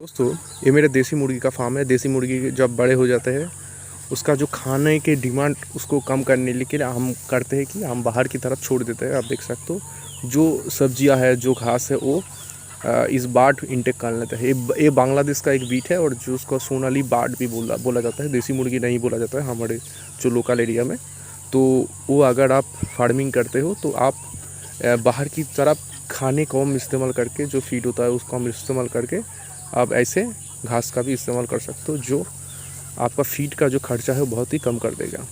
दोस्तों ये मेरे देसी मुर्गी का फार्म है। देसी मुर्गी जब बड़े हो जाते हैं उसका जो खाने के डिमांड उसको कम करने के लिए हम करते हैं कि हम बाहर की तरफ छोड़ देते हैं। आप देख सकते हो जो सब्जियां है जो घास है वो इस बार्ड इंटेक कर लेते हैं। ये बांग्लादेश का एक बीट है और जो उसको सोनाली बार्ड भी बोला जाता है। देसी मुर्गी नहीं बोला जाता है हमारे जो लोकल एरिया में। तो वो अगर आप फार्मिंग करते हो तो आप बाहर की तरफ खाने को कम इस्तेमाल करके जो फीड होता है उसको हम इस्तेमाल करके आप ऐसे घास का भी इस्तेमाल कर सकते हो जो आपका फीड का जो खर्चा है वो बहुत ही कम कर देगा।